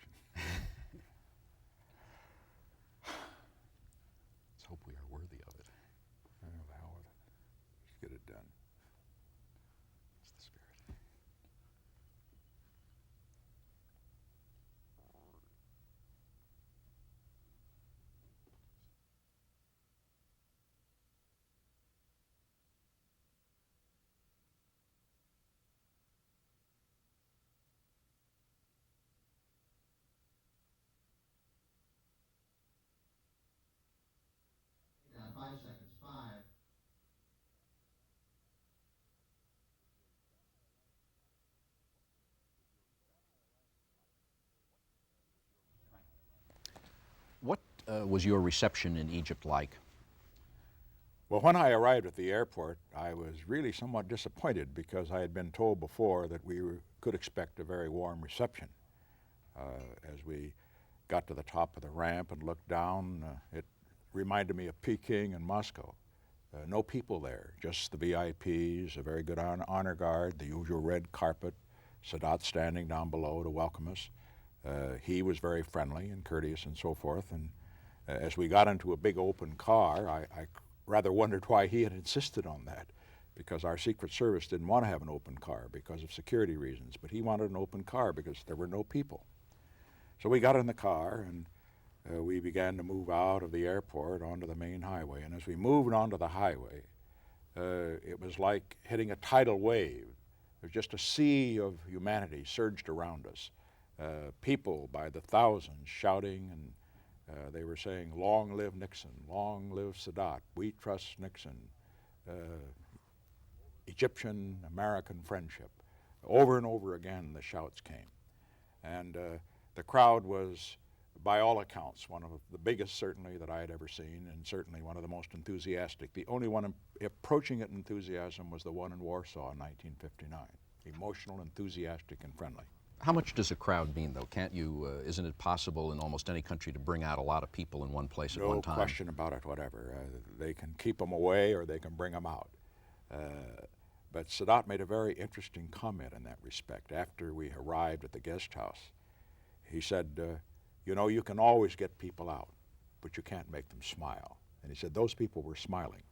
reception. Let's hope we are worthy of it. Oh, the hell with it. Just get it done. That's the spirit. Down 5 seconds. 5. What was your reception in Egypt like? Well, when I arrived at the airport, I was really somewhat disappointed because I had been told before that could expect a very warm reception. As we got to the top of the ramp and looked down, it reminded me of Peking and Moscow. No people there, just the VIPs, a very good honor guard, the usual red carpet, Sadat standing down below to welcome us. He was very friendly and courteous and so forth. And as we got into a big open car, I rather wondered why he had insisted on that, because our Secret Service didn't want to have an open car because of security reasons, but he wanted an open car because there were no people. So we got in the car and we began to move out of the airport onto the main highway. And as we moved onto the highway, it was like hitting a tidal wave. There was just a sea of humanity surged around us. People by the thousands shouting, and they were saying, "Long live Nixon, long live Sadat, we trust Nixon, Egyptian-American friendship." Over and over again the shouts came. And the crowd was, by all accounts, one of the biggest certainly that I had ever seen, and certainly one of the most enthusiastic. The only one approaching it in enthusiasm was the one in Warsaw in 1959. Emotional, enthusiastic, and friendly. How much does a crowd mean, though? Can't you, isn't it possible in almost any country to bring out a lot of people in one place at one time? No question about it whatever. They can keep them away or they can bring them out. But Sadat made a very interesting comment in that respect. After we arrived at the guest house, he said, you know, you can always get people out, but you can't make them smile. And he said those people were smiling.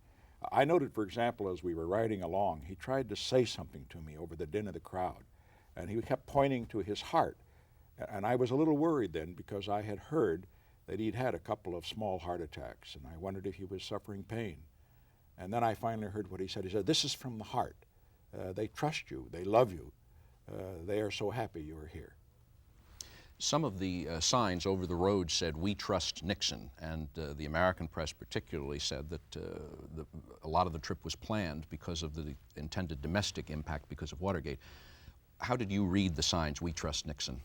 I noted, for example, as we were riding along, he tried to say something to me over the din of the crowd, and he kept pointing to his heart. And I was a little worried then because I had heard that he'd had a couple of small heart attacks, and I wondered if he was suffering pain. And then I finally heard what he said. He said, "This is from the heart. They trust you. They love you. They are so happy you are here." Some of the signs over the road said, "We trust Nixon," and the American press particularly said that a lot of the trip was planned because of the intended domestic impact because of Watergate. How did you read the signs, "We trust Nixon"?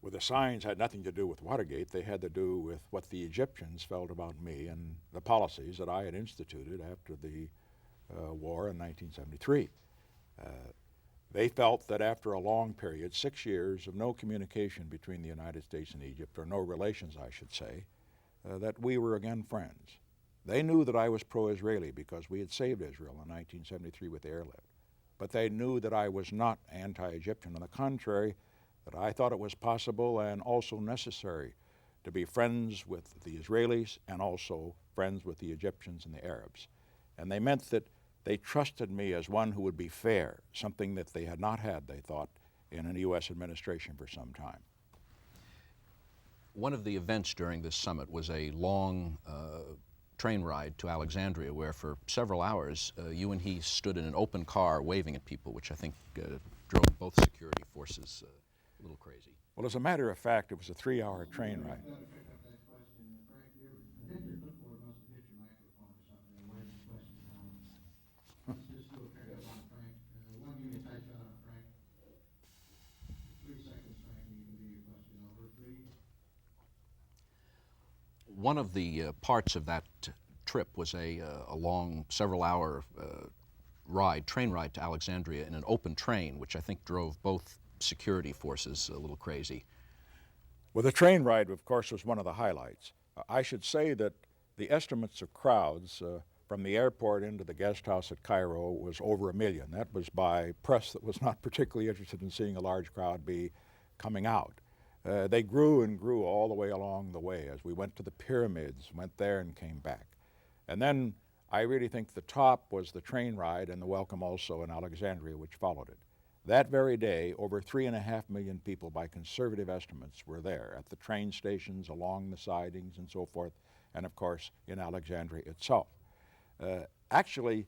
Well, the signs had nothing to do with Watergate. They had to do with what the Egyptians felt about me and the policies that I had instituted after the war in 1973. They felt that after a long period, 6 years of no communication between the United States and Egypt, or no relations, I should say, that we were again friends. They knew that I was pro-Israeli because we had saved Israel in 1973 with the airlift. But they knew that I was not anti-Egyptian. On the contrary, that I thought it was possible and also necessary to be friends with the Israelis and also friends with the Egyptians and the Arabs. And they meant that they trusted me as one who would be fair, something that they had not had, they thought, in a U.S. administration for some time. One of the events during this summit was a long train ride to Alexandria, where for several hours you and he stood in an open car waving at people, which I think drove both security forces a little crazy. Well, as a matter of fact, it was a 3-hour train ride. I've got to pick up that question. Frank, I think your clipboard must have hit your microphone or something and waved the question down. Let's just do a pickup on Frank. One, give me a tight shot on Frank. 3 seconds, Frank, and you can do your question over. 3. One of the parts of that trip was a long, several-hour train ride to Alexandria in an open train, which I think drove both security forces a little crazy. Well, the train ride, of course, was one of the highlights. I should say that the estimates of crowds from the airport into the guest house at Cairo was over 1 million. That was by press that was not particularly interested in seeing a large crowd be coming out. They grew and grew all the way along the way as we went to the pyramids, went there and came back. And then I really think the top was the train ride and the welcome also in Alexandria, which followed it. That very day, over 3.5 million people by conservative estimates were there at the train stations, along the sidings and so forth, and of course in Alexandria itself. Actually,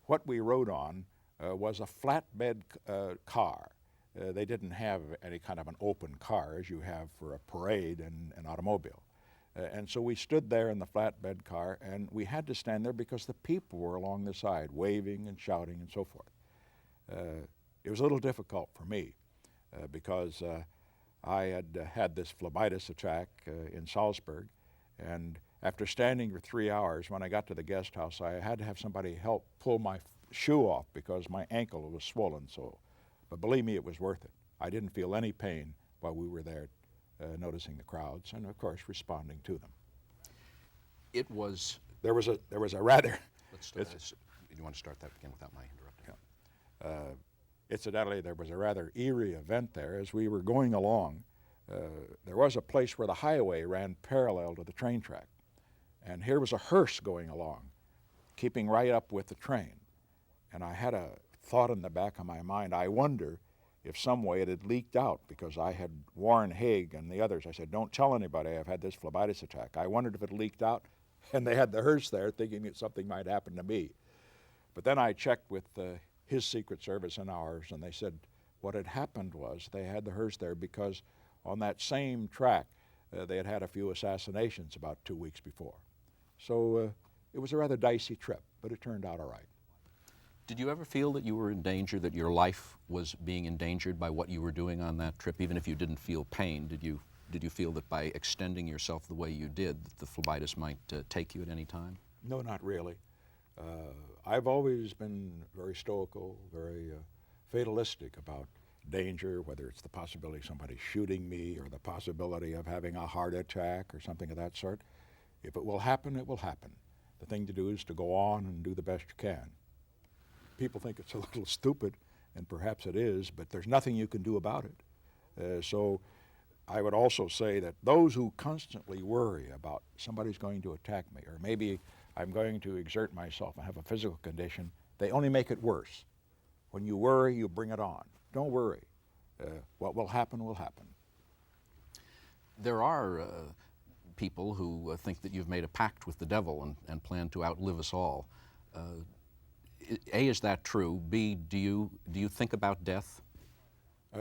what we rode on was a flatbed car. They didn't have any kind of an open car as you have for a parade and an automobile. And so we stood there in the flatbed car, and we had to stand there because the people were along the side waving and shouting and so forth. It was a little difficult for me because I had had this phlebitis attack in Salzburg, and after standing for 3 hours, when I got to the guest house, I had to have somebody help pull my shoe off because my ankle was swollen so. But believe me, it was worth it. I didn't feel any pain while we were there noticing the crowds and, of course, responding to them. It was... There was a rather... You want to start that again without my interrupting? Yeah. Incidentally, there was a rather eerie event there. As we were going along, there was a place where the highway ran parallel to the train track. And here was a hearse going along, keeping right up with the train. And I had a thought in the back of my mind, I wonder if some way it had leaked out, because I had warned Haig and the others. I said, don't tell anybody I've had this phlebitis attack. I wondered if it leaked out, and they had the hearse there thinking that something might happen to me. But then I checked with his Secret Service and ours, and they said what had happened was they had the hearse there because on that same track they had had a few assassinations about 2 weeks before. So it was a rather dicey trip, but it turned out all right. Did you ever feel that you were in danger, that your life was being endangered by what you were doing on that trip? Even if you didn't feel pain, did you feel that by extending yourself the way you did, that the phlebitis might take you at any time? No, not really. I've always been very stoical, very fatalistic about danger, whether it's the possibility of somebody shooting me or the possibility of having a heart attack or something of that sort. If it will happen, it will happen. The thing to do is to go on and do the best you can. People think it's a little stupid, and perhaps it is, but there's nothing you can do about it. So I would also say that those who constantly worry about somebody's going to attack me, or maybe I'm going to exert myself and have a physical condition, they only make it worse. When you worry, you bring it on. Don't worry. What will happen will happen. There are people who think that you've made a pact with the devil and plan to outlive us all. A, is that true? B, do you think about death?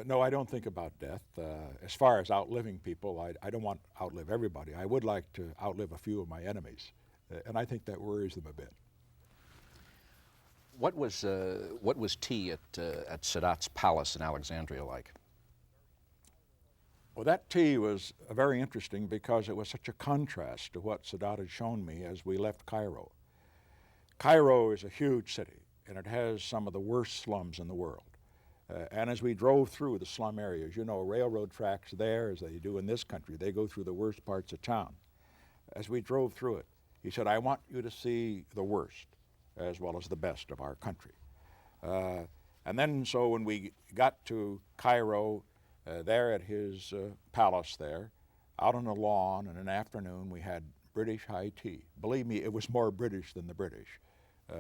No, I don't think about death. As far as outliving people, I don't want to outlive everybody. I would like to outlive a few of my enemies, and I think that worries them a bit. What was tea at Sadat's palace in Alexandria like? Well, that tea was very interesting because it was such a contrast to what Sadat had shown me as we left Cairo. Cairo is a huge city, and it has some of the worst slums in the world. And as we drove through the slum areas, you know, railroad tracks there, as they do in this country, they go through the worst parts of town. As we drove through it, he said, I want you to see the worst as well as the best of our country. And then so when we got to Cairo, there at his palace there, out on the lawn in an afternoon, we had British high tea. Believe me, it was more British than the British.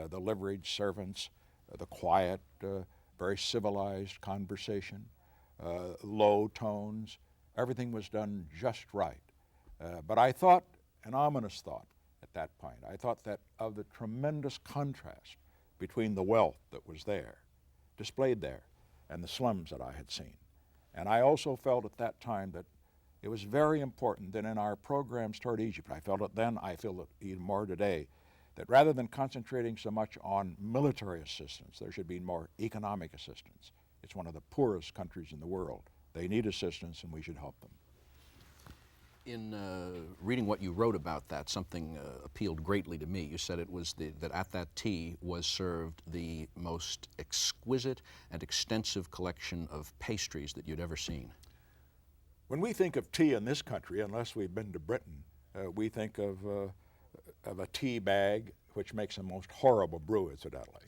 The liveried servants, the quiet, very civilized conversation, low tones, everything was done just right. But I thought, an ominous thought at that point, I thought that of the tremendous contrast between the wealth that was there, displayed there, and the slums that I had seen. And I also felt at that time that it was very important that in our programs toward Egypt, I felt it then, I feel it even more today, that rather than concentrating so much on military assistance, there should be more economic assistance. It's one of the poorest countries in the world. They need assistance, and we should help them. In reading what you wrote about that, something appealed greatly to me. You said it was that at that tea was served the most exquisite and extensive collection of pastries that you'd ever seen. When we think of tea in this country, unless we've been to Britain, we think of a tea bag, which makes the most horrible brew, incidentally.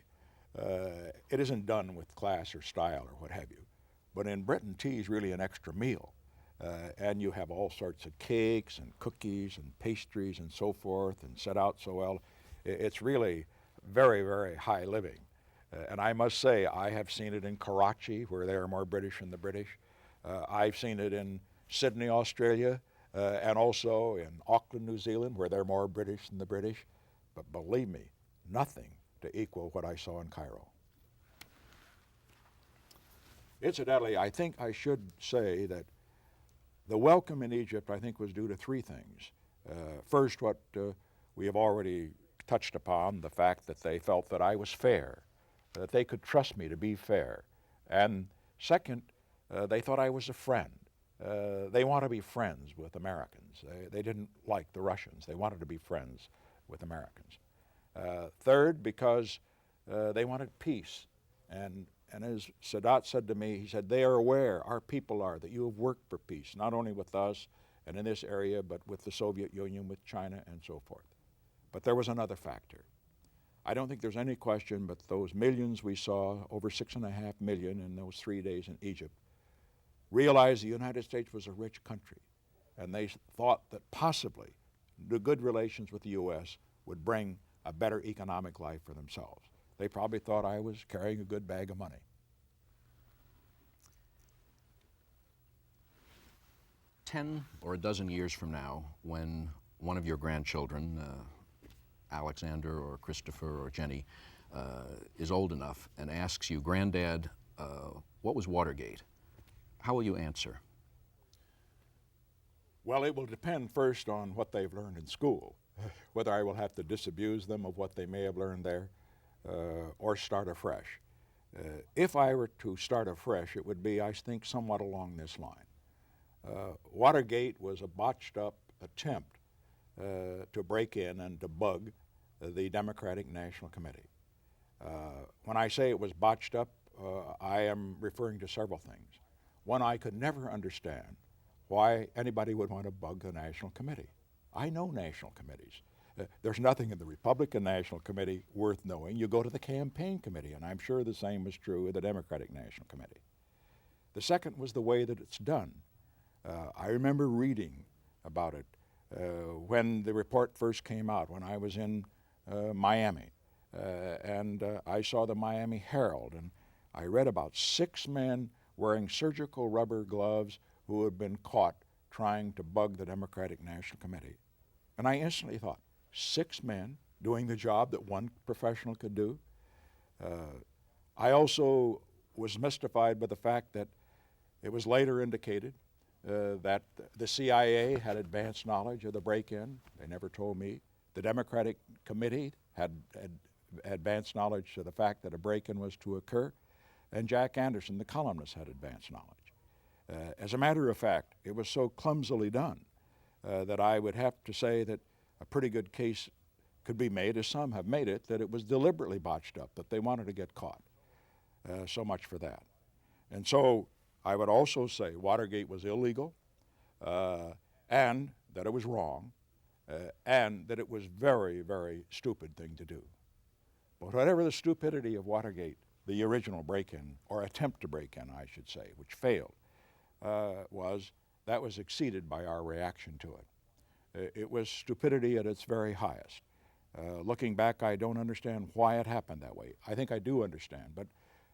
It isn't done with class or style or what have you. But in Britain, tea is really an extra meal. and you have all sorts of cakes and cookies and pastries and so forth, and set out so well. It's really very, very high living. And I must say, I have seen it in Karachi, where they are more British than the British. I've seen it in Sydney, Australia, and also in Auckland, New Zealand, where they're more British than the British. But believe me, nothing to equal what I saw in Cairo. Incidentally, I think I should say that the welcome in Egypt, I think, was due to three things. First, what we have already touched upon, the fact that they felt that I was fair, that they could trust me to be fair. And second, they thought I was a friend. They want to be friends with Americans. They didn't like the Russians. They wanted to be friends with Americans. Third, because they wanted peace. And as Sadat said to me, he said, they are aware, our people are, that you have worked for peace, not only with us and in this area, but with the Soviet Union, with China, and so forth. But there was another factor. I don't think there's any question, but those millions we saw, over 6.5 million in those 3 days in Egypt, realized the United States was a rich country. And they thought that possibly the good relations with the U.S. would bring a better economic life for themselves. They probably thought I was carrying a good bag of money. Ten or a dozen years from now, when one of your grandchildren, Alexander or Christopher or Jenny, is old enough and asks you, Granddad, what was Watergate? How will you answer? Well, it will depend first on what they've learned in school, whether I will have to disabuse them of what they may have learned there or start afresh. If I were to start afresh, it would be, I think, somewhat along this line. Watergate was a botched up attempt to break in and to bug the Democratic National Committee. When I say it was botched up, I am referring to several things. One, I could never understand why anybody would want to bug the National Committee. I know national committees. There's nothing in the Republican National Committee worth knowing. You go to the campaign committee, and I'm sure the same was true of the Democratic National Committee. The second was the way that it's done. I remember reading about it when the report first came out, when I was in Miami, and I saw the Miami Herald, and I read about 6 men wearing surgical rubber gloves who had been caught trying to bug the Democratic National Committee. And I instantly thought, 6 men doing the job that one professional could do? I also was mystified by the fact that it was later indicated that the CIA had advanced knowledge of the break-in. They never told me. The Democratic Committee had advanced knowledge of the fact that a break-in was to occur. And Jack Anderson, the columnist, had advanced knowledge. As a matter of fact, it was so clumsily done that I would have to say that a pretty good case could be made, as some have made it, that it was deliberately botched up, that they wanted to get caught. So much for that. And so I would also say Watergate was illegal, and that it was wrong, and that it was very, very stupid thing to do. But whatever the stupidity of Watergate, the original break-in, or attempt to break in, I should say, which failed, that was exceeded by our reaction to it. It was stupidity at its very highest. Looking back, I don't understand why it happened that way. I think I do understand, but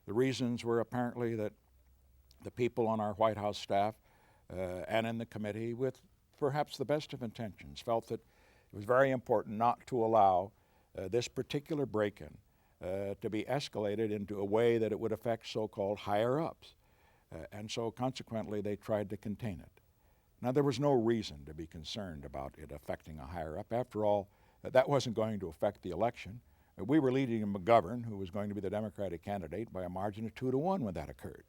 the reasons were apparently that the people on our White House staff and in the committee, with perhaps the best of intentions, felt that it was very important not to allow this particular break-in to be escalated into a way that it would affect so-called higher-ups. And so consequently, they tried to contain it. Now, there was no reason to be concerned about it affecting a higher-up. After all, that wasn't going to affect the election. We were leading McGovern, who was going to be the Democratic candidate, by a margin of 2-1 when that occurred.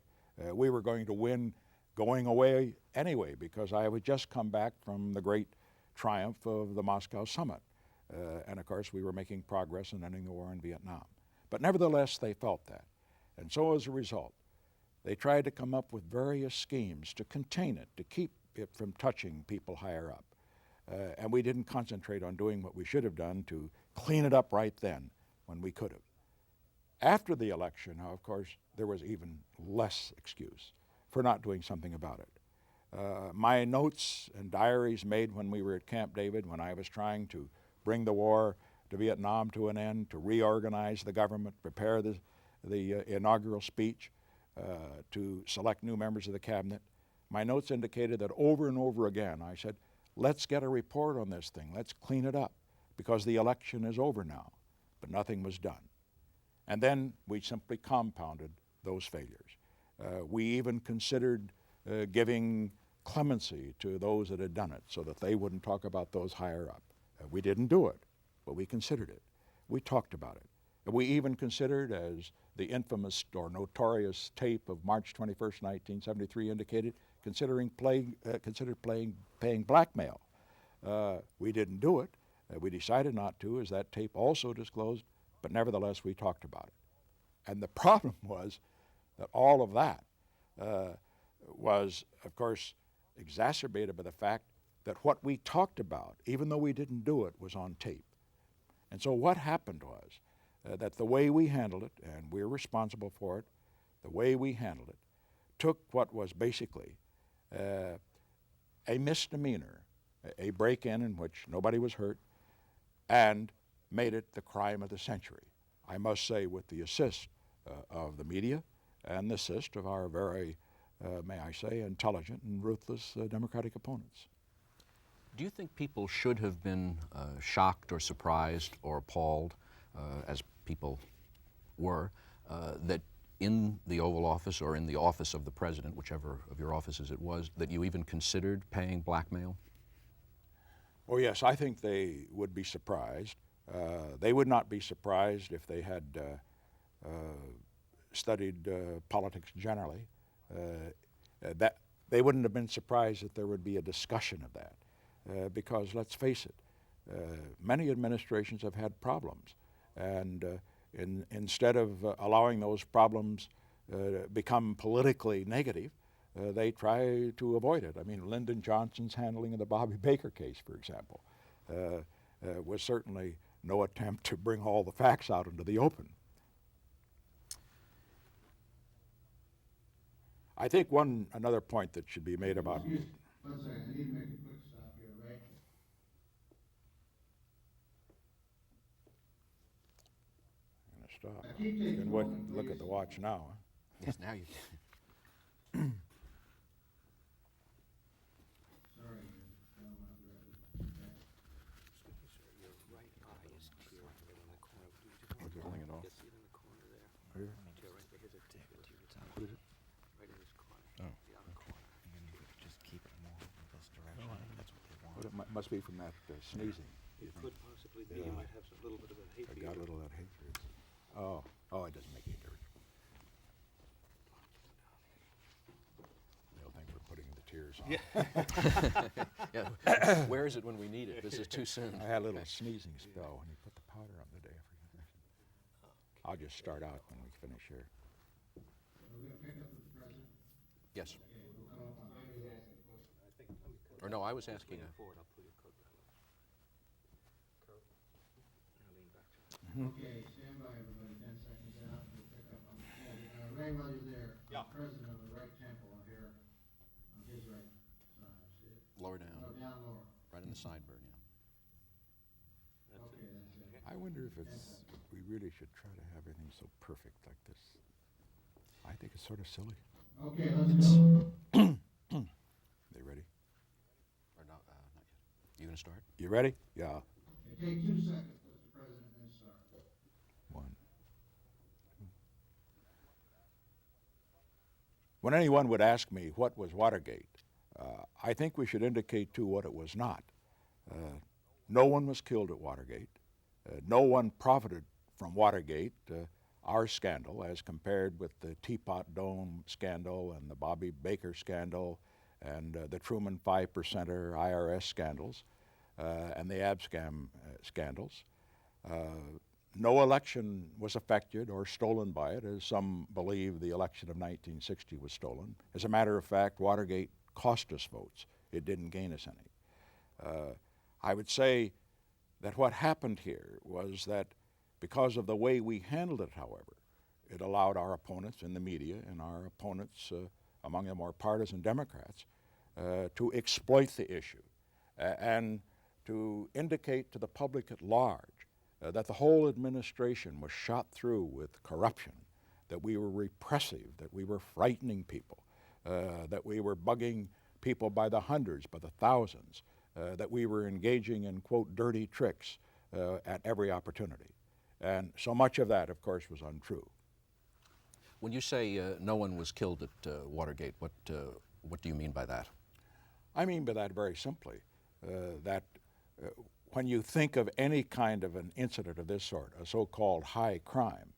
We were going to win going away anyway, because I had just come back from the great triumph of the Moscow summit. And of course, we were making progress in ending the war in Vietnam. But nevertheless, they felt that. And so as a result, they tried to come up with various schemes to contain it, to keep it from touching people higher up. And we didn't concentrate on doing what we should have done to clean it up right then when we could have. After the election, now, of course, there was even less excuse for not doing something about it. My notes and diaries made when we were at Camp David, when I was trying to bring the war to Vietnam to an end, to reorganize the government, prepare the inaugural speech, to select new members of the cabinet. My notes indicated that over and over again I said, let's get a report on this thing, let's clean it up, because the election is over now. But nothing was done. And then we simply compounded those failures. We even considered giving clemency to those that had done it so that they wouldn't talk about those higher up. We didn't do it, but we considered it. We talked about it. And we even considered, as the infamous or notorious tape of March 21st, 1973 indicated, considered paying blackmail. We didn't do it. We decided not to, as that tape also disclosed, but nevertheless we talked about it. And the problem was that all of that was, of course, exacerbated by the fact that what we talked about, even though we didn't do it, was on tape. And so what happened was that the way we handled it, and we're responsible for it, the way we handled it, took what was basically a misdemeanor, a break-in in which nobody was hurt, and made it the crime of the century. I must say, with the assist of the media and the assist of our very, may I say, intelligent and ruthless Democratic opponents. Do you think people should have been shocked or surprised or appalled, as people were, that in the Oval Office or in the office of the President, whichever of your offices it was, that you even considered paying blackmail? Oh yes, I think they would be surprised. They would not be surprised if they had studied politics generally. That they wouldn't have been surprised that there would be a discussion of that, because let's face it, many administrations have had problems, and instead of allowing those problems become politically negative, they try to avoid it. I mean, Lyndon Johnson's handling of the Bobby Baker case, for example, was certainly no attempt to bring all the facts out into the open. I think another point that should be made about... Excuse me, 1 second, I need to make a quick stop here, right? I'm gonna stop. Keep You things can rolling, look please. at the watch now. Huh? Yes, now you Sorry, I'm not ready. pulling it off. Here? But it must be from that sneezing. It could possibly be. Yeah. You might have a little bit of a hay I fever. got a little of that hay fever. Oh, it doesn't make any difference. They'll think we're putting the tears on. Yeah. Where is it when we need it? This is too soon. I had a little sneezing spell when you put the powder on today. I'll just start out when we finish here. We're gonna pick up with the president. Yes. Okay, we'll come up on maybe that. Or no, I was asking. Forward, I'll pull your coat down. Coat. Now lean back to me. Okay, stand by everybody, 10 seconds out, we'll pick up on, Ray, while you're there, the president of the right temple here, on his right side, see it? Lower No, down, down lower. right in the sideburn, yeah. Okay, that's it. I wonder if we really should try to have everything so perfect like this. I think it's sort of silly. Okay, let's go. They ready? Or not yet. You gonna start? You ready? Yeah. Okay, take 2 seconds, Mr. President, then start. 1. When anyone would ask me what was Watergate, I think we should indicate too what it was not. No one was killed at Watergate. No one profited from Watergate, our scandal, as compared with the Teapot Dome scandal and the Bobby Baker scandal and the Truman 5%er IRS scandals and the Abscam scandals. No election was affected or stolen by it, as some believe the election of 1960 was stolen. As a matter of fact, Watergate cost us votes. It didn't gain us any. I would say that what happened here was that because of the way we handled it, however, it allowed our opponents in the media and our opponents among the more partisan Democrats to exploit the issue and to indicate to the public at large that the whole administration was shot through with corruption, that we were repressive, that we were frightening people, that we were bugging people by the hundreds, by the thousands, that we were engaging in, quote, dirty tricks at every opportunity. And so much of that, of course, was untrue. When you say no one was killed at Watergate, what do you mean by that? I mean by that very simply, that when you think of any kind of an incident of this sort, a so-called high crime,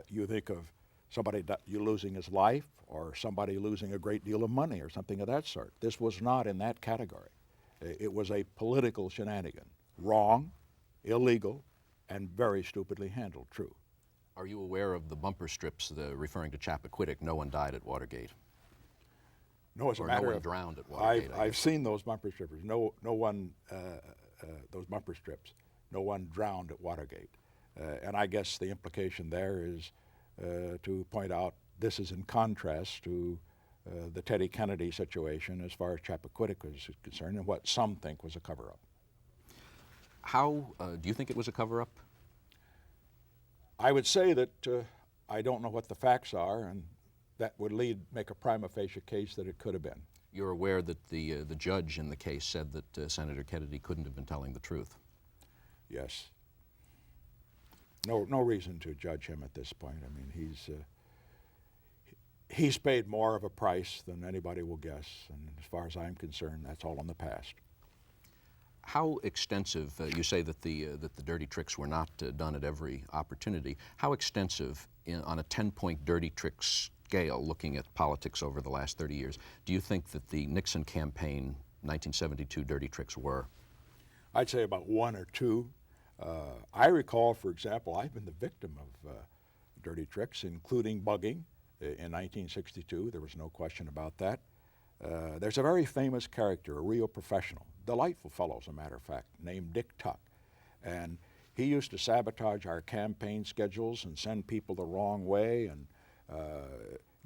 you think of somebody losing his life or somebody losing a great deal of money or something of that sort. This was not in that category. It was a political shenanigan, wrong, illegal, and very stupidly handled, true. Are you aware of the bumper strips referring to Chappaquiddick, no one died at Watergate? No, as a Or matter no one of, drowned at Watergate? I've seen those bumper strippers. No one, those bumper strips. No one drowned at Watergate. And I guess the implication there is to point out this is in contrast to the Teddy Kennedy situation as far as Chappaquiddick was concerned and what some think was a cover-up. How do you think it was a cover-up? I would say that I don't know what the facts are, and that would make a prima facie case that it could have been. You're aware that the judge in the case said that Senator Kennedy couldn't have been telling the truth? Yes. No reason to judge him at this point. I mean, he's paid more of a price than anybody will guess, and as far as I'm concerned, that's all in the past. How extensive, you say that the dirty tricks were not done at every opportunity. How extensive on a 10-point dirty tricks scale, looking at politics over the last 30 years, do you think that the Nixon campaign 1972 dirty tricks were? I'd say about one or two. I recall, for example, I've been the victim of dirty tricks, including bugging in 1962. There was no question about that. There's a very famous character, a real professional, delightful fellow, as a matter of fact, named Dick Tuck. And he used to sabotage our campaign schedules and send people the wrong way and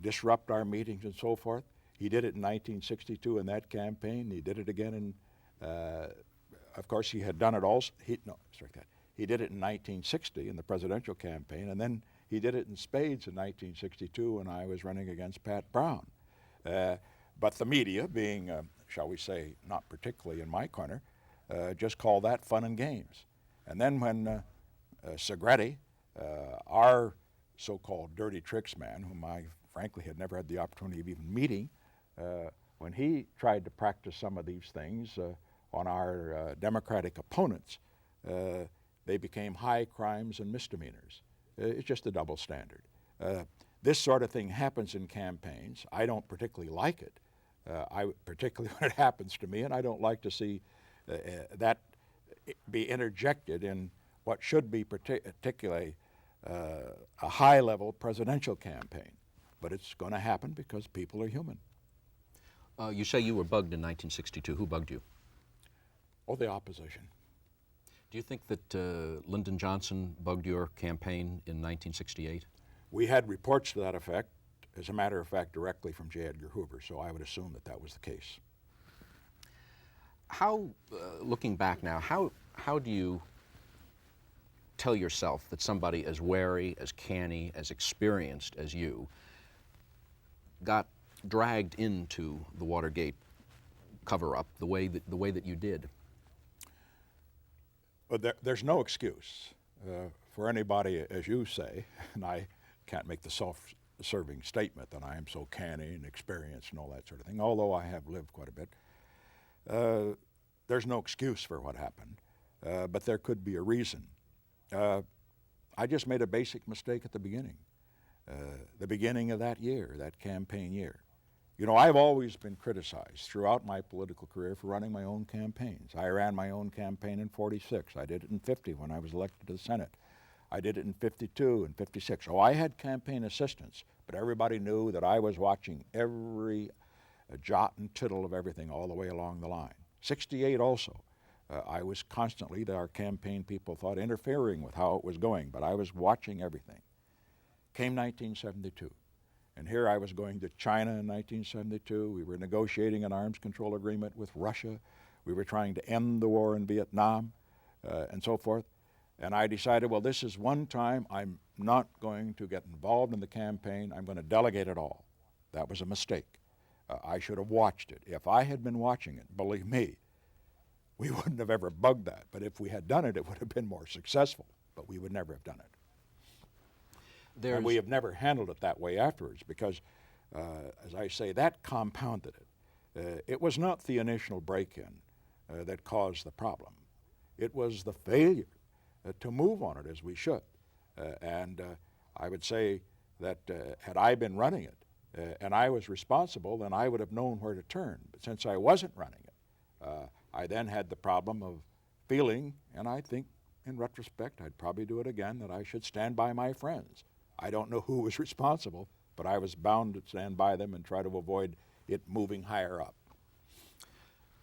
disrupt our meetings and so forth. He did it in 1962 in that campaign. He did it again in, of course, he had done it also. He did it in 1960 in the presidential campaign, and then he did it in spades in 1962 when I was running against Pat Brown. But the media, being, shall we say, not particularly in my corner, just called that fun and games. And then when Segretti, our so-called dirty tricks man, whom I frankly had never had the opportunity of even meeting, when he tried to practice some of these things on our Democratic opponents, they became high crimes and misdemeanors. It's just a double standard. This sort of thing happens in campaigns. I don't particularly like it, particularly when it happens to me, and I don't like to see that be interjected in what should be particularly a high-level presidential campaign. But it's going to happen because people are human. You say you were bugged in 1962. Who bugged you? Oh, the opposition. Do you think that Lyndon Johnson bugged your campaign in 1968? We had reports to that effect, as a matter of fact, directly from J. Edgar Hoover, so I would assume that that was the case. How, looking back now, how do you tell yourself that somebody as wary, as canny, as experienced as you got dragged into the Watergate cover-up the way that you did? But there's no excuse for anybody, as you say, and I can't make the self-serving statement that I am so canny and experienced and all that sort of thing, although I have lived quite a bit. There's no excuse for what happened, but there could be a reason. I just made a basic mistake at the beginning of that year, that campaign year. You know, I've always been criticized throughout my political career for running my own campaigns. I ran my own campaign in '46. I did it in '50 when I was elected to the Senate. I did it in '52 and '56. So I had campaign assistants, but everybody knew that I was watching every jot and tittle of everything all the way along the line. '68 also. I was constantly, our campaign people thought, interfering with how it was going, but I was watching everything. Came 1972. And here I was going to China in 1972. We were negotiating an arms control agreement with Russia. We were trying to end the war in Vietnam and so forth. And I decided, well, this is one time I'm not going to get involved in the campaign. I'm going to delegate it all. That was a mistake. I should have watched it. If I had been watching it, believe me, we wouldn't have ever bugged that. But if we had done it, it would have been more successful. But we would never have done it. And we have never handled it that way afterwards because, as I say, that compounded it. It was not the initial break-in that caused the problem. It was the failure to move on it as we should. And I would say that had I been running it and I was responsible, then I would have known where to turn. But since I wasn't running it, I then had the problem of feeling, and I think in retrospect I'd probably do it again, that I should stand by my friends. I don't know who was responsible, but I was bound to stand by them and try to avoid it moving higher up.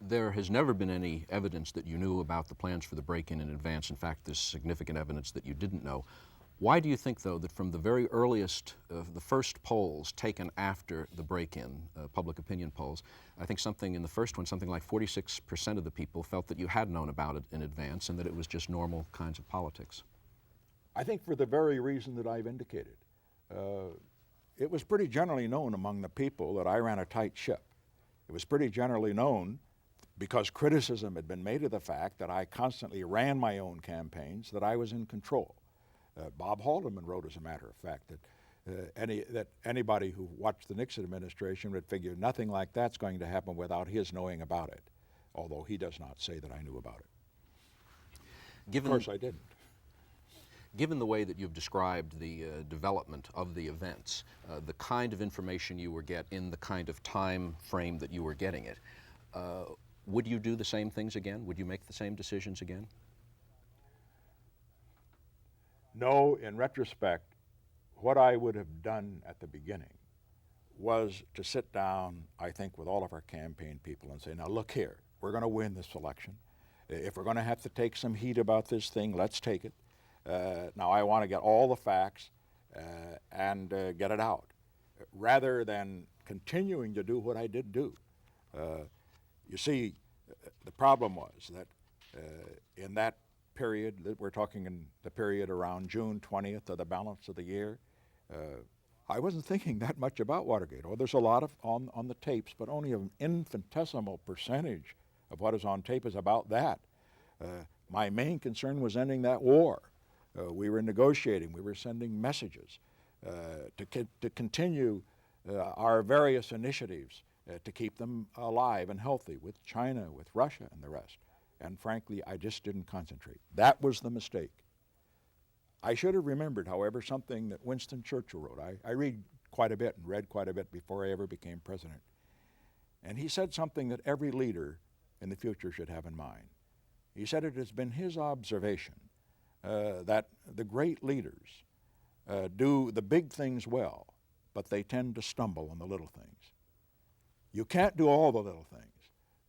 There has never been any evidence that you knew about the plans for the break-in advance. In fact, there's significant evidence that you didn't know. Why do you think, though, that from the very earliest, the first polls taken after the break-in, public opinion polls, I think something in the first one, something like 46% of the people felt that you had known about it in advance and that it was just normal kinds of politics? I think for the very reason that I've indicated. It was pretty generally known among the people that I ran a tight ship. It was pretty generally known because criticism had been made of the fact that I constantly ran my own campaigns, that I was in control. Bob Haldeman wrote, as a matter of fact, that anybody who watched the Nixon administration would figure nothing like that's going to happen without his knowing about it, although he does not say that I knew about it. Of course I didn't. Given the way that you've described the development of the events, the kind of information you were getting in the kind of time frame that you were getting it, would you do the same things again? Would you make the same decisions again? No, in retrospect, what I would have done at the beginning was to sit down, I think, with all of our campaign people and say, now look here, we're going to win this election. If we're going to have to take some heat about this thing, let's take it. Now I want to get all the facts and get it out, rather than continuing to do what I did do. You see, the problem was that in that period, that we're talking in the period around June 20th of the balance of the year, I wasn't thinking that much about Watergate. Oh, there's a lot of on the tapes, but only an infinitesimal percentage of what is on tape is about that. My main concern was ending that war. We were negotiating, we were sending messages to continue our various initiatives to keep them alive and healthy with China, with Russia, and the rest. And frankly, I just didn't concentrate. That was the mistake. I should have remembered, however, something that Winston Churchill wrote. I read quite a bit and read quite a bit before I ever became president. And he said something that every leader in the future should have in mind. He said it has been his observation that the great leaders do the big things well, but they tend to stumble on the little things. You can't do all the little things,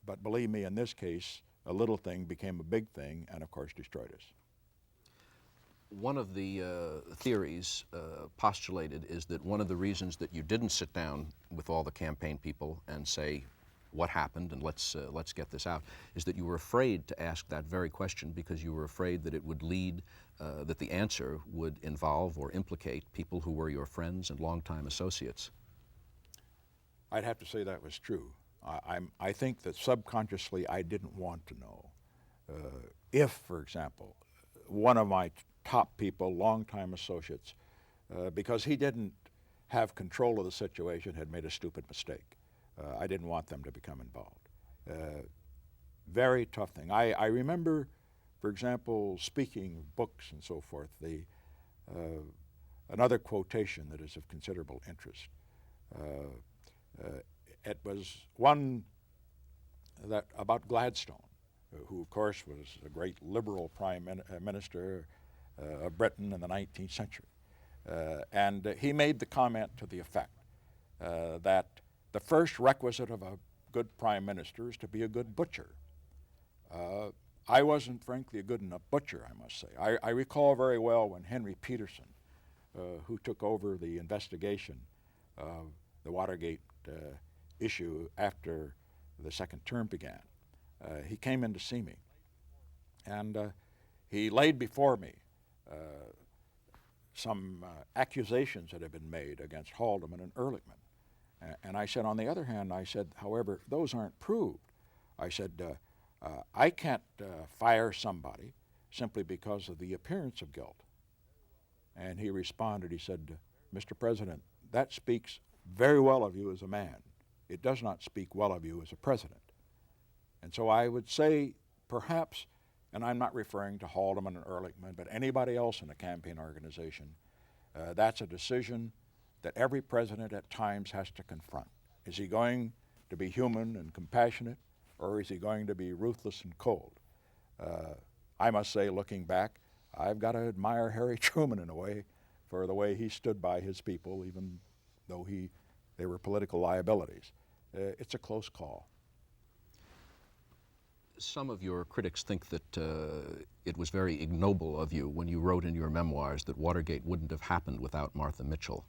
but believe me, in this case, a little thing became a big thing and, of course, destroyed us. One of the theories postulated is that one of the reasons that you didn't sit down with all the campaign people and say, what happened and let's get this out, is that you were afraid to ask that very question because you were afraid that it would lead, that the answer would involve or implicate people who were your friends and longtime associates. I'd have to say that was true. I think that subconsciously I didn't want to know. If, for example, one of my top people, longtime associates, because he didn't have control of the situation, had made a stupid mistake. I didn't want them to become involved. Very tough thing. I remember, for example, speaking of books and so forth, another quotation that is of considerable interest. It was one that about Gladstone, who of course was a great liberal prime minister of Britain in the 19th century. And he made the comment to the effect that the first requisite of a good prime minister is to be a good butcher. I wasn't, frankly, a good enough butcher, I must say. I recall very well when Henry Peterson, who took over the investigation of the Watergate issue after the second term began. He came in to see me, and he laid before me some accusations that had been made against Haldeman and Ehrlichman. And I said, on the other hand, I said, however, those aren't proved. I said, I can't fire somebody simply because of the appearance of guilt. And he responded, he said, Mr. President, that speaks very well of you as a man. It does not speak well of you as a president. And so I would say, perhaps, and I'm not referring to Haldeman and Ehrlichman, but anybody else in a campaign organization, that's a decision that every president at times has to confront. Is he going to be human and compassionate, or is he going to be ruthless and cold? I must say, looking back, I've got to admire Harry Truman in a way for the way he stood by his people, even though they were political liabilities. It's a close call. Some of your critics think that it was very ignoble of you when you wrote in your memoirs that Watergate wouldn't have happened without Martha Mitchell.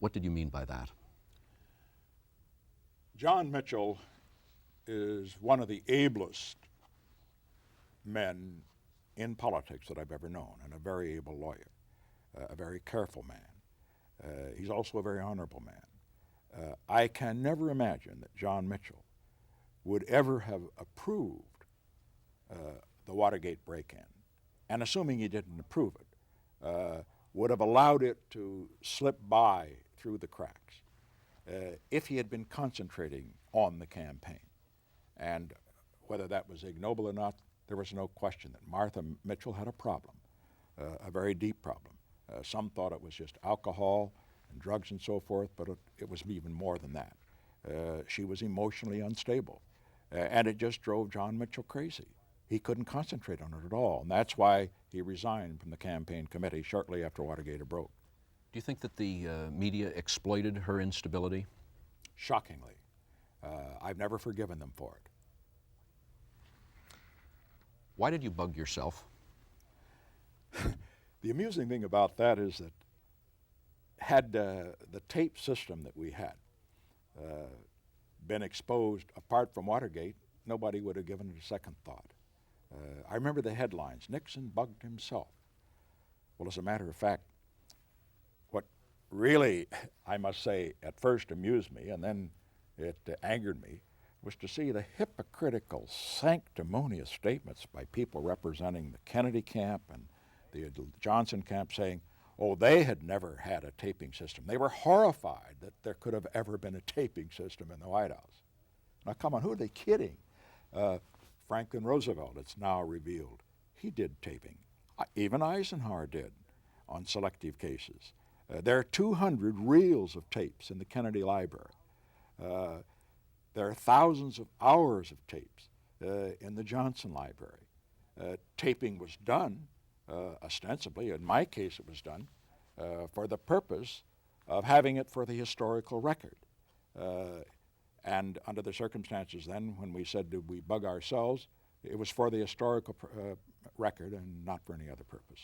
What did you mean by that? John Mitchell is one of the ablest men in politics that I've ever known, and a very able lawyer, a very careful man. He's also a very honorable man. I can never imagine that John Mitchell would ever have approved the Watergate break-in, and assuming he didn't approve it, would have allowed it to slip by through the cracks if he had been concentrating on the campaign. And whether that was ignoble or not, there was no question that Martha Mitchell had a problem, a very deep problem. Some thought it was just alcohol and drugs and so forth, but it was even more than that. She was emotionally unstable, and it just drove John Mitchell crazy. He couldn't concentrate on it at all, and that's why he resigned from the campaign committee shortly after Watergate broke. Do you think that the media exploited her instability? Shockingly. I've never forgiven them for it. Why did you bug yourself? The amusing thing about that is that had the tape system that we had been exposed apart from Watergate, nobody would have given it a second thought. I remember the headlines, Nixon bugged himself. Well, as a matter of fact, what really, I must say, at first amused me and then it angered me was to see the hypocritical, sanctimonious statements by people representing the Kennedy camp and the Johnson camp saying, oh, they had never had a taping system. They were horrified that there could have ever been a taping system in the White House. Now, come on, who are they kidding? Franklin Roosevelt, it's now revealed, he did taping. Even Eisenhower did on selective cases. There are 200 reels of tapes in the Kennedy Library. There are thousands of hours of tapes in the Johnson Library. Taping was done, ostensibly, in my case it was done, for the purpose of having it for the historical record. And under the circumstances then, when we said, did we bug ourselves, it was for the historical record and not for any other purpose.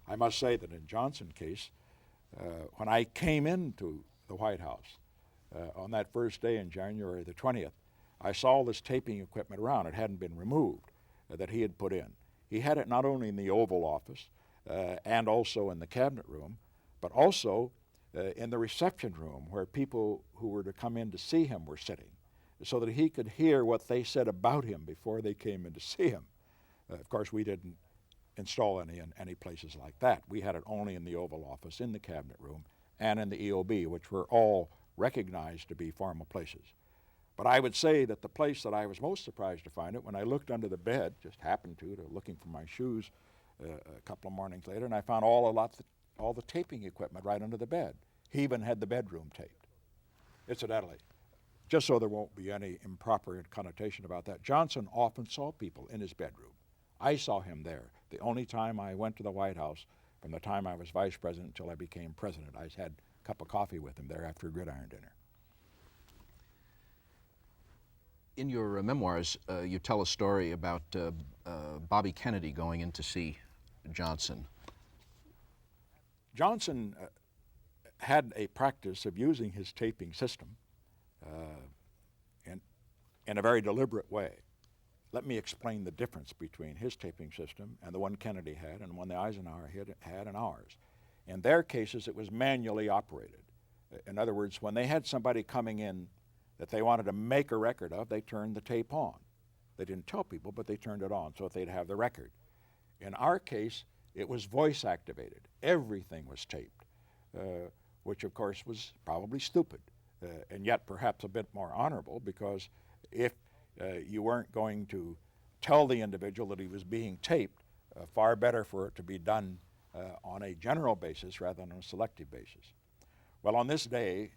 I must say that in Johnson's case, when I came into the White House on that first day in January the 20th, I saw all this taping equipment around. It hadn't been removed that he had put in. He had it not only in the Oval Office and also in the Cabinet Room, but also in the reception room where people who were to come in to see him were sitting, so that he could hear what they said about him before they came in to see him. Of course, we didn't install any in any places like that. We had it only in the Oval Office, in the Cabinet Room, and in the EOB, which were all recognized to be formal places. But I would say that the place that I was most surprised to find it, when I looked under the bed, just happened to looking for my shoes a couple of mornings later, and I found all the taping equipment right under the bed. He even had the bedroom taped. Incidentally, just so there won't be any improper connotation about that, Johnson often saw people in his bedroom. I saw him there. The only time I went to the White House from the time I was vice president until I became president, I had a cup of coffee with him there after a gridiron dinner. In your memoirs, you tell a story about Bobby Kennedy going in to see Johnson. Johnson had a practice of using his taping system in a very deliberate way. Let me explain the difference between his taping system and the one Kennedy had and the one the Eisenhower had and ours. In their cases, it was manually operated. In other words, when they had somebody coming in that they wanted to make a record of, they turned the tape on. They didn't tell people, but they turned it on so that they'd have the record. In our case, it was voice activated. Everything was taped, which of course was probably stupid, and yet perhaps a bit more honorable, because if you weren't going to tell the individual that he was being taped, far better for it to be done on a general basis rather than on a selective basis. Well, on this day,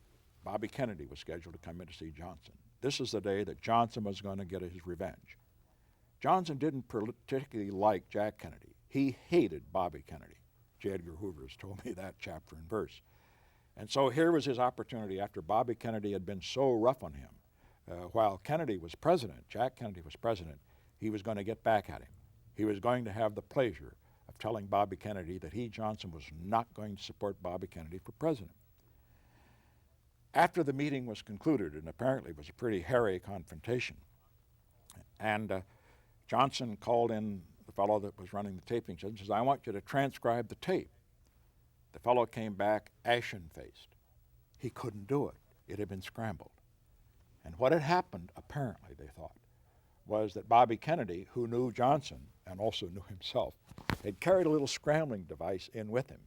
Bobby Kennedy was scheduled to come in to see Johnson. This is the day that Johnson was going to get his revenge. Johnson didn't particularly like Jack Kennedy. He hated Bobby Kennedy. J. Edgar Hoover has told me that chapter and verse. And so here was his opportunity after Bobby Kennedy had been so rough on him. While Kennedy was president, Jack Kennedy was president, he was going to get back at him. He was going to have the pleasure of telling Bobby Kennedy that he, Johnson, was not going to support Bobby Kennedy for president. After the meeting was concluded, and apparently it was a pretty hairy confrontation, and Johnson called in the fellow that was running the taping system and says, "I want you to transcribe the tape." The fellow came back ashen-faced. He couldn't do it. It had been scrambled. And what had happened, apparently, they thought, was that Bobby Kennedy, who knew Johnson and also knew himself, had carried a little scrambling device in with him,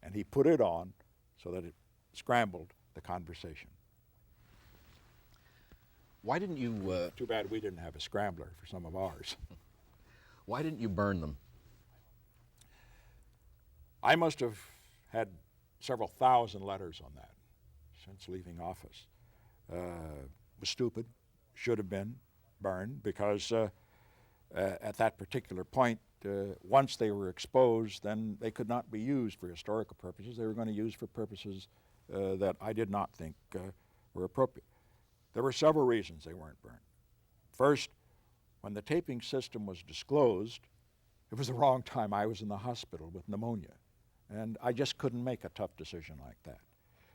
and he put it on so that it scrambled the conversation. Why didn't you... Too bad we didn't have a scrambler for some of ours. Why didn't you burn them? I must have had several thousand letters on that since leaving office. Was stupid, should have been burned, because at that particular point, once they were exposed, then they could not be used for historical purposes. They were going to use for purposes that I did not think were appropriate. There were several reasons they weren't burned. First, when the taping system was disclosed, it was the wrong time. I was in the hospital with pneumonia, and I just couldn't make a tough decision like that.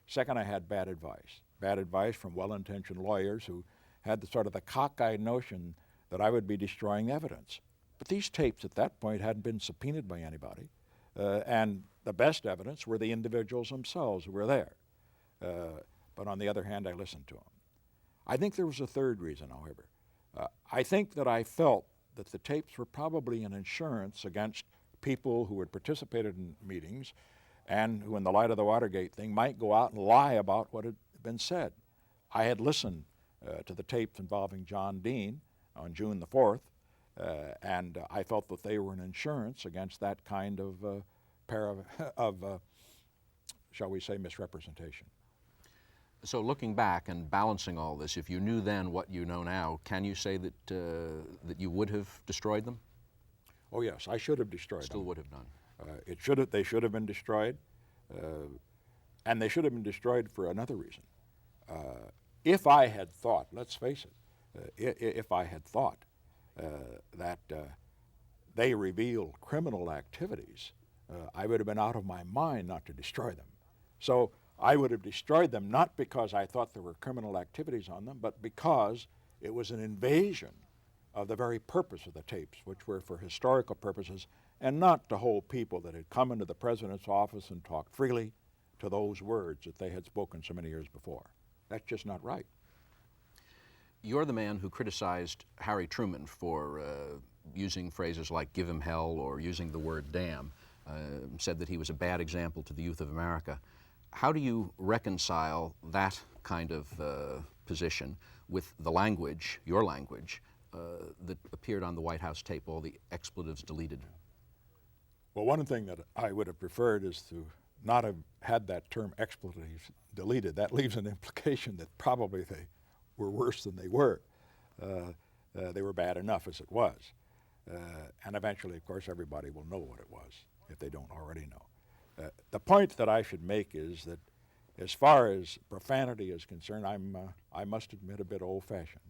Second, I had bad advice from well-intentioned lawyers who had the sort of the cockeyed notion that I would be destroying evidence. But these tapes at that point hadn't been subpoenaed by anybody, and the best evidence were the individuals themselves who were there. But on the other hand, I listened to them. I think there was a third reason, however. I think that I felt that the tapes were probably an insurance against people who had participated in meetings and who, in the light of the Watergate thing, might go out and lie about what had been said. I had listened to the tapes involving John Dean on June the 4th, and I felt that they were an insurance against that kind of shall we say, misrepresentation. So looking back and balancing all this, if you knew then what you know now, can you say that that you would have destroyed them? Oh yes, I should have destroyed them. Still would have done. They should have been destroyed, and they should have been destroyed for another reason. If I had thought, let's face it, if I had thought that they reveal criminal activities, I would have been out of my mind not to destroy them. So I would have destroyed them not because I thought there were criminal activities on them, but because it was an invasion of the very purpose of the tapes, which were for historical purposes and not to hold people that had come into the president's office and talked freely to those words that they had spoken so many years before. That's just not right. You're the man who criticized Harry Truman for using phrases like "give him hell" or using the word "damn," said that he was a bad example to the youth of America. How do you reconcile that kind of position with the language, your language, that appeared on the White House tape, all the expletives deleted? Well, one thing that I would have preferred is to not have had that term expletives deleted. That leaves an implication that probably they were worse than they were. They were bad enough as it was. And eventually, of course, everybody will know what it was if they don't already know. The point that I should make is that as far as profanity is concerned, I must admit, a bit old-fashioned.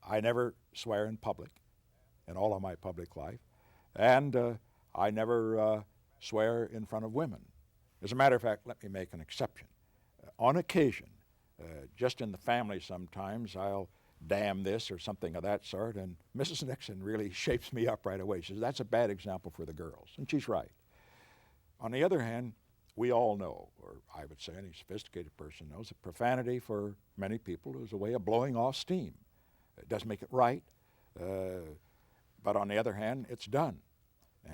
I never swear in public in all of my public life, and I never swear in front of women. As a matter of fact, let me make an exception. On occasion, just in the family sometimes, I'll damn this or something of that sort, and Mrs. Nixon really shapes me up right away. She says, that's a bad example for the girls, and she's right. On the other hand, we all know, or I would say any sophisticated person knows, that profanity for many people is a way of blowing off steam. It doesn't make it right, but on the other hand, it's done.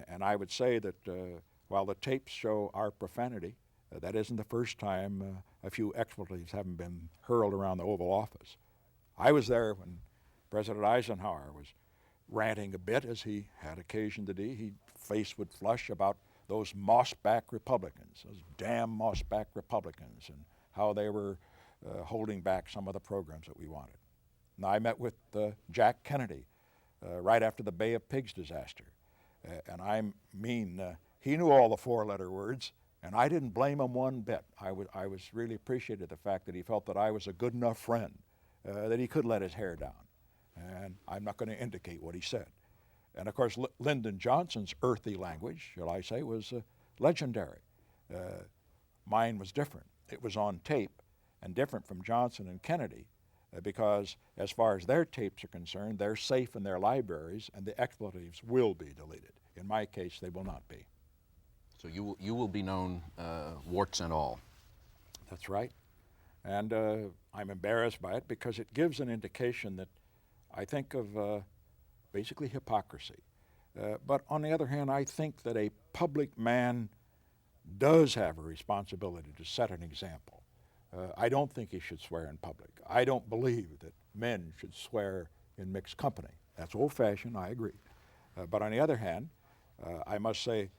And I would say that while the tapes show our profanity, that isn't the first time a few expletives haven't been hurled around the Oval Office. I was there when President Eisenhower was ranting a bit, as he had occasion to do. His face would flush about those mossback Republicans, those damn mossback Republicans, and how they were holding back some of the programs that we wanted. And I met with Jack Kennedy right after the Bay of Pigs disaster. And I mean, he knew all the four-letter words, and I didn't blame him one bit. I was really appreciated the fact that he felt that I was a good enough friend, that he could let his hair down. And I'm not going to indicate what he said. And of course, Lyndon Johnson's earthy language, shall I say, was legendary. Mine was different. It was on tape and different from Johnson and Kennedy because as far as their tapes are concerned, they're safe in their libraries and the expletives will be deleted. In my case, they will not be. So you will be known warts and all. That's right. And I'm embarrassed by it because it gives an indication that I think of basically hypocrisy. But on the other hand, I think that a public man does have a responsibility to set an example. I don't think he should swear in public. I don't believe that men should swear in mixed company. That's old-fashioned, I agree. But on the other hand, I must say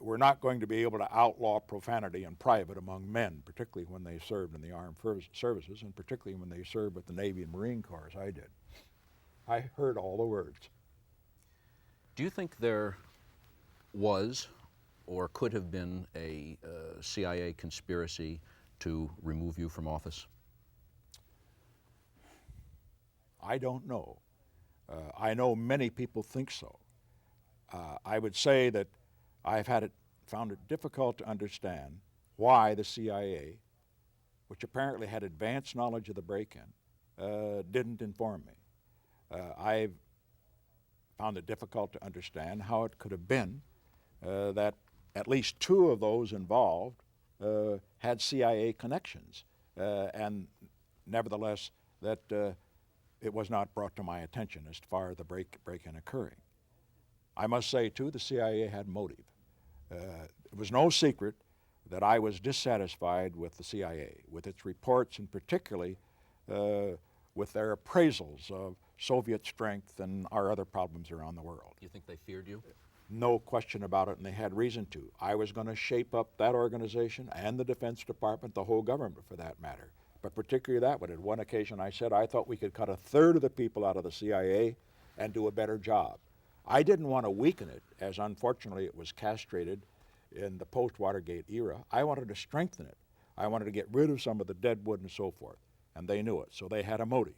we're not going to be able to outlaw profanity in private among men, particularly when they served in the armed services and particularly when they served with the Navy and Marine Corps, as I did. I heard all the words. Do you think there was or could have been a CIA conspiracy to remove you from office? I don't know. I know many people think so. I would say that I've found it difficult to understand why the CIA, which apparently had advanced knowledge of the break-in, didn't inform me. I've found it difficult to understand how it could have been that at least two of those involved had CIA connections, and nevertheless that it was not brought to my attention as far as the break-in occurring. I must say, too, the CIA had motive. It was no secret that I was dissatisfied with the CIA, with its reports and particularly with their appraisals of Soviet strength and our other problems around the world. You think they feared you? No question about it, and they had reason to. I was going to shape up that organization and the Defense Department, the whole government for that matter, but particularly that one. At one occasion I said I thought we could cut a third of the people out of the CIA and do a better job. I didn't want to weaken it, as unfortunately it was castrated in the post-Watergate era. I wanted to strengthen it. I wanted to get rid of some of the dead wood and so forth, and they knew it, so they had a motive.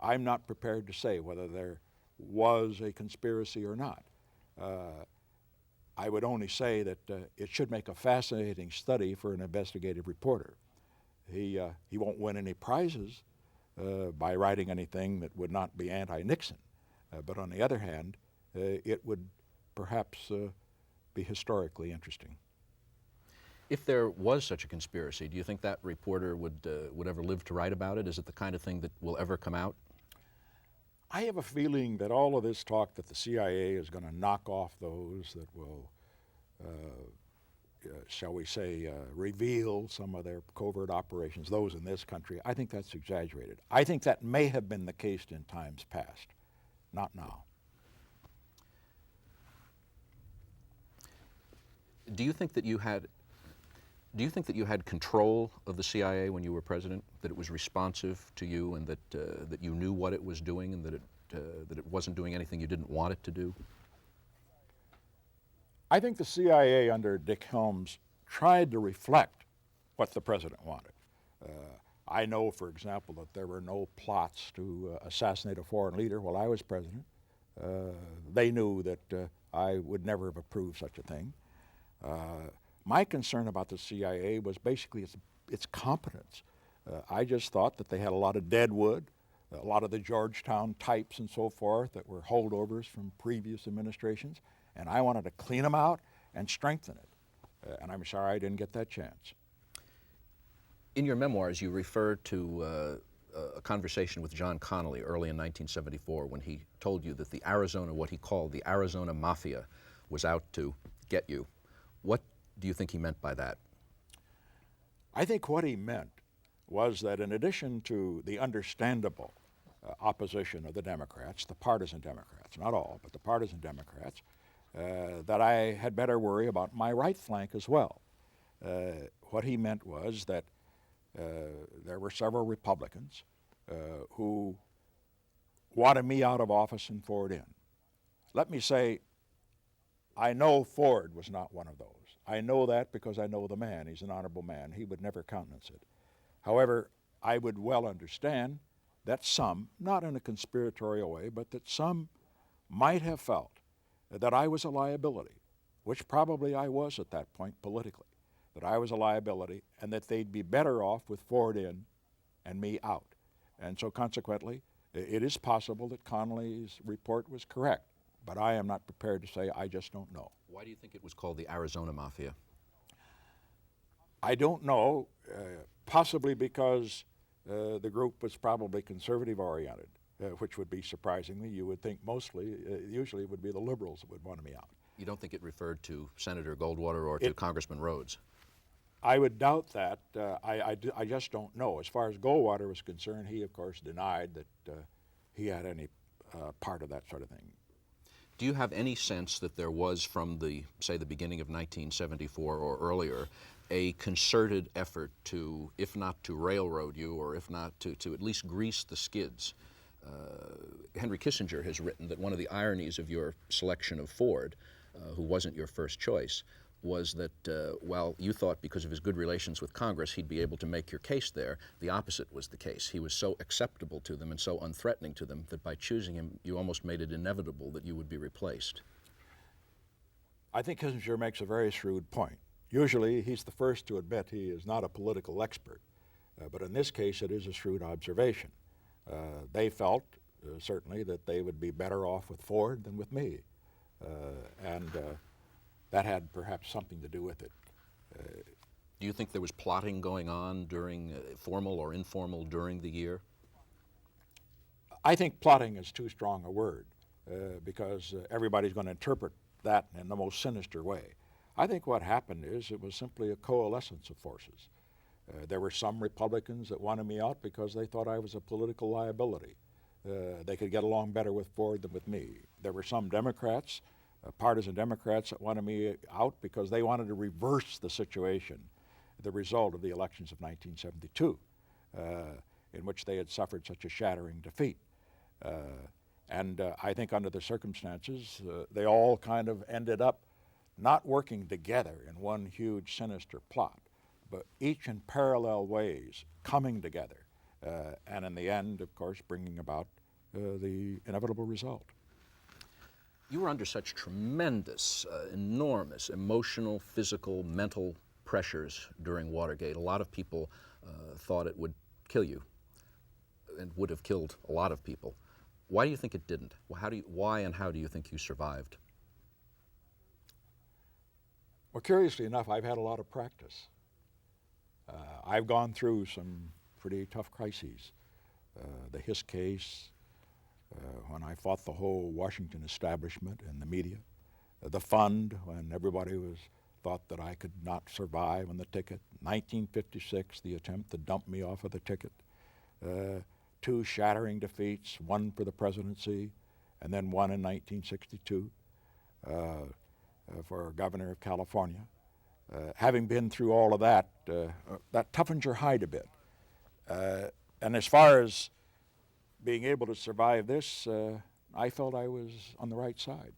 I'm not prepared to say whether there was a conspiracy or not. I would only say that it should make a fascinating study for an investigative reporter. He won't win any prizes by writing anything that would not be anti-Nixon. But on the other hand, it would perhaps be historically interesting. If there was such a conspiracy, do you think that reporter would ever live to write about it? Is it the kind of thing that will ever come out? I have a feeling that all of this talk that the CIA is going to knock off those that will, shall we say, reveal some of their covert operations, those in this country, I think that's exaggerated. I think that may have been the case in times past, not now. Do you think that you had control of the CIA when you were president? That it was responsive to you, and that you knew what it was doing, and that it wasn't doing anything you didn't want it to do? I think the CIA under Dick Helms tried to reflect what the president wanted. I know, for example, that there were no plots to assassinate a foreign leader while I was president. They knew that I would never have approved such a thing. My concern about the CIA was basically its competence. I just thought that they had a lot of dead wood, a lot of the Georgetown types and so forth that were holdovers from previous administrations, and I wanted to clean them out and strengthen it. And I'm sorry I didn't get that chance. In your memoirs, you refer to a conversation with John Connally early in 1974 when he told you that the Arizona, what he called the Arizona Mafia, was out to get you. What do you think he meant by that? I think what he meant was that in addition to the understandable opposition of the Democrats, the partisan Democrats, not all, but the partisan Democrats, that I had better worry about my right flank as well. What he meant was that there were several Republicans who wanted me out of office and Ford in. Let me say, I know Ford was not one of those. I know that because I know the man. He's an honorable man. He would never countenance it. However, I would well understand that some, not in a conspiratorial way, but that some might have felt that I was a liability, which probably I was at that point politically, that I was a liability and that they'd be better off with Ford in and me out. And so consequently, it is possible that Connally's report was correct, but I am not prepared to say I just don't know. Why do you think it was called the Arizona Mafia? I don't know, possibly because the group was probably conservative oriented, which would be surprisingly. You would think usually it would be the liberals that would want me out. You don't think it referred to Senator Goldwater or to Congressman Rhodes? I would doubt that. I just don't know. As far as Goldwater was concerned, he of course denied that he had any part of that sort of thing. Do you have any sense that there was, from the, say, the beginning of 1974 or earlier, a concerted effort to, if not to railroad you, or if not to at least grease the skids? Henry Kissinger has written that one of the ironies of your selection of Ford, who wasn't your first choice, was that while you thought because of his good relations with Congress he'd be able to make your case there, the opposite was the case. He was so acceptable to them and so unthreatening to them that by choosing him you almost made it inevitable that you would be replaced. I think Kissinger makes a very shrewd point. Usually he's the first to admit he is not a political expert, but in this case it is a shrewd observation. They felt certainly that they would be better off with Ford than with me, and that had perhaps something to do with it. Do you think there was plotting going on during, formal or informal, during the year? I think plotting is too strong a word because everybody's going to interpret that in the most sinister way. I think what happened is it was simply a coalescence of forces. There were some Republicans that wanted me out because they thought I was a political liability. They could get along better with Ford than with me. There were some Democrats, partisan Democrats, that wanted me out because they wanted to reverse the situation, the result of the elections of 1972, in which they had suffered such a shattering defeat. And I think under the circumstances, they all kind of ended up not working together in one huge sinister plot, but each in parallel ways coming together, and in the end, of course, bringing about the inevitable result. You were under such tremendous, enormous emotional, physical, mental pressures during Watergate. A lot of people thought it would kill you and would have killed a lot of people. Why do you think it didn't? Why and how do you think you survived? Well, curiously enough, I've had a lot of practice. I've gone through some pretty tough crises. The Hiss case, when I fought the whole Washington establishment and the media, the fund, when everybody thought that I could not survive on the ticket, 1956, the attempt to dump me off of the ticket, 2 shattering defeats, one for the presidency, and then one in 1962 for governor of California. Having been through all of that, that toughens your hide a bit. And as far as being able to survive this, I felt I was on the right side.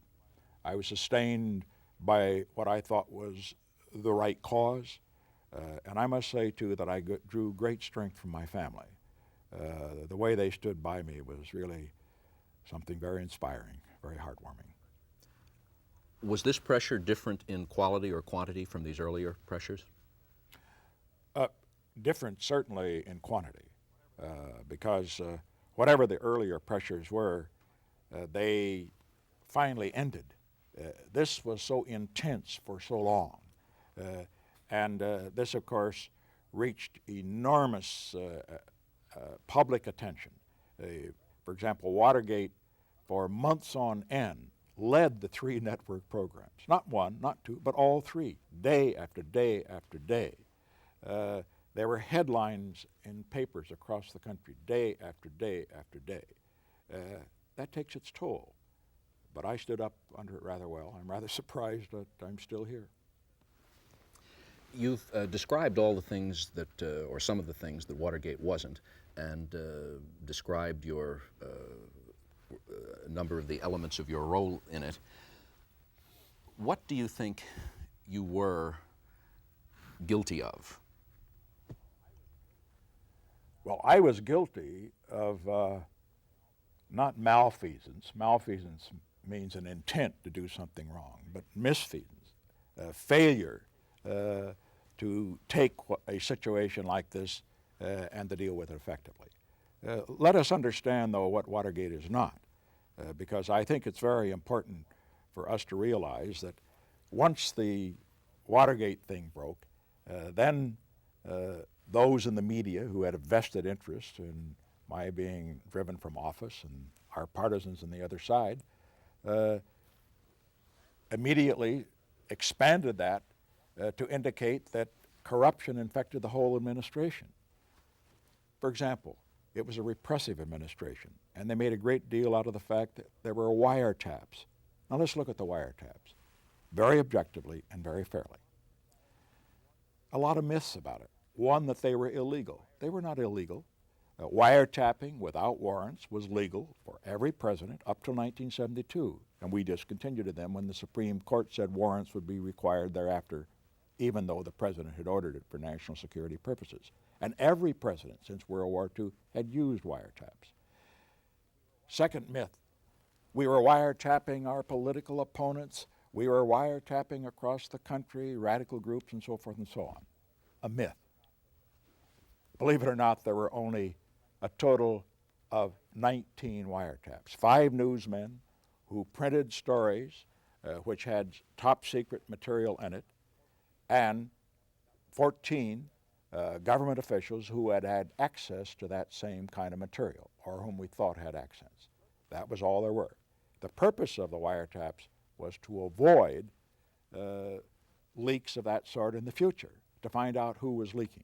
I was sustained by what I thought was the right cause, and I must say, too, that I drew great strength from my family. The way they stood by me was really something very inspiring, very heartwarming. Was this pressure different in quality or quantity from these earlier pressures? Different certainly in quantity, because whatever the earlier pressures were, they finally ended. This was so intense for so long, and this, of course, reached enormous public attention. For example, Watergate, for months on end, led the three network programs. Not one, not two, but all three, day after day after day. There were headlines in papers across the country, day after day after day. That takes its toll. But I stood up under it rather well. I'm rather surprised that I'm still here. You've described all the things that, or some of the things that Watergate wasn't, and described your a number of the elements of your role in it. What do you think you were guilty of? Well, I was guilty of not malfeasance. Malfeasance means an intent to do something wrong, but misfeasance, failure to take a situation like this and to deal with it effectively. Let us understand, though, what Watergate is not, because I think it's very important for us to realize that once the Watergate thing broke, then those in the media who had a vested interest in my being driven from office and our partisans on the other side immediately expanded that to indicate that corruption infected the whole administration. For example, it was a repressive administration, and they made a great deal out of the fact that there were wiretaps. Now let's look at the wiretaps, very objectively and very fairly. A lot of myths about it. One, that they were illegal. They were not illegal. Wiretapping without warrants was legal for every president up till 1972, and we discontinued them when the Supreme Court said warrants would be required thereafter, even though the president had ordered it for national security purposes. And every president since World War II had used wiretaps. Second myth, we were wiretapping our political opponents. We were wiretapping across the country, radical groups and so forth and so on. A myth. Believe it or not, there were only a total of 19 wiretaps. 5 newsmen who printed stories which had top secret material in it, and 14 government officials who had had access to that same kind of material, or whom we thought had access. That was all there were. The purpose of the wiretaps was to avoid leaks of that sort in the future, to find out who was leaking.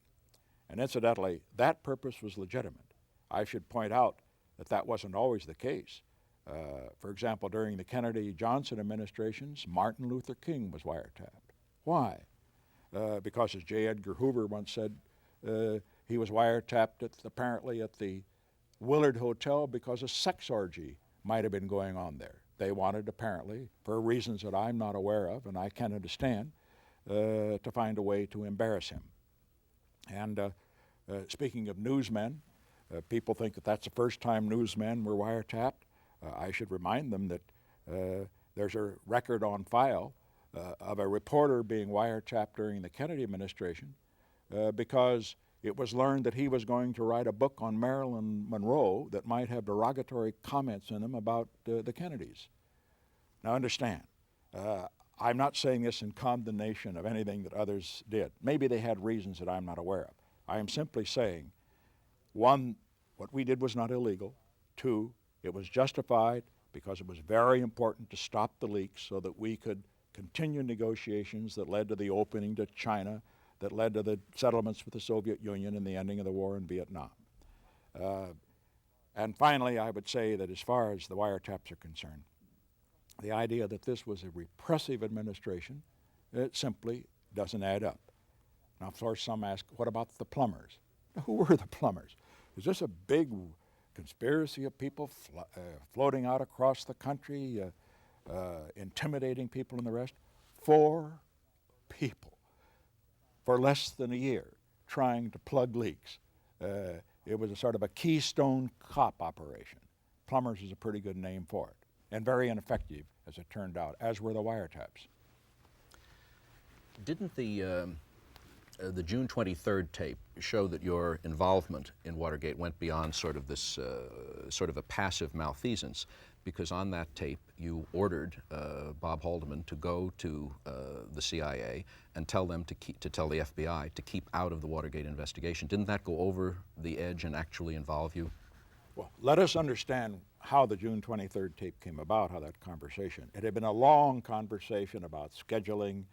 And incidentally, that purpose was legitimate. I should point out that that wasn't always the case. For example, during the Kennedy-Johnson administrations, Martin Luther King was wiretapped. Why? Because, as J. Edgar Hoover once said, he was wiretapped apparently at the Willard Hotel because a sex orgy might have been going on there. They wanted, apparently, for reasons that I'm not aware of and I can't understand, to find a way to embarrass him. And speaking of newsmen, people think that that's the first time newsmen were wiretapped. I should remind them that there's a record on file of a reporter being wiretapped during the Kennedy administration because it was learned that he was going to write a book on Marilyn Monroe that might have derogatory comments in them about the Kennedys. Now understand, I'm not saying this in condemnation of anything that others did. Maybe they had reasons that I'm not aware of. I am simply saying, 1, what we did was not illegal. 2, it was justified because it was very important to stop the leaks so that we could continue negotiations that led to the opening to China, that led to the settlements with the Soviet Union and the ending of the war in Vietnam. And finally, I would say that as far as the wiretaps are concerned, the idea that this was a repressive administration, it simply doesn't add up. Now, of course, some ask, what about the plumbers? Now, who were the plumbers? Is this a big conspiracy of people floating out across the country, intimidating people and the rest? 4 people for less than a year trying to plug leaks. It was a sort of a Keystone Cop operation. Plumbers is a pretty good name for it, and very ineffective as it turned out, as were the wiretaps. Didn't the June 23rd tape show that your involvement in Watergate went beyond sort of this sort of a passive malfeasance? Because on that tape you ordered Bob Haldeman to go to the CIA and tell them to tell the FBI to keep out of the Watergate investigation. Didn't that go over the edge and actually involve you? Well, let us understand how the June 23rd tape came about, how that conversation. It had been a long conversation about scheduling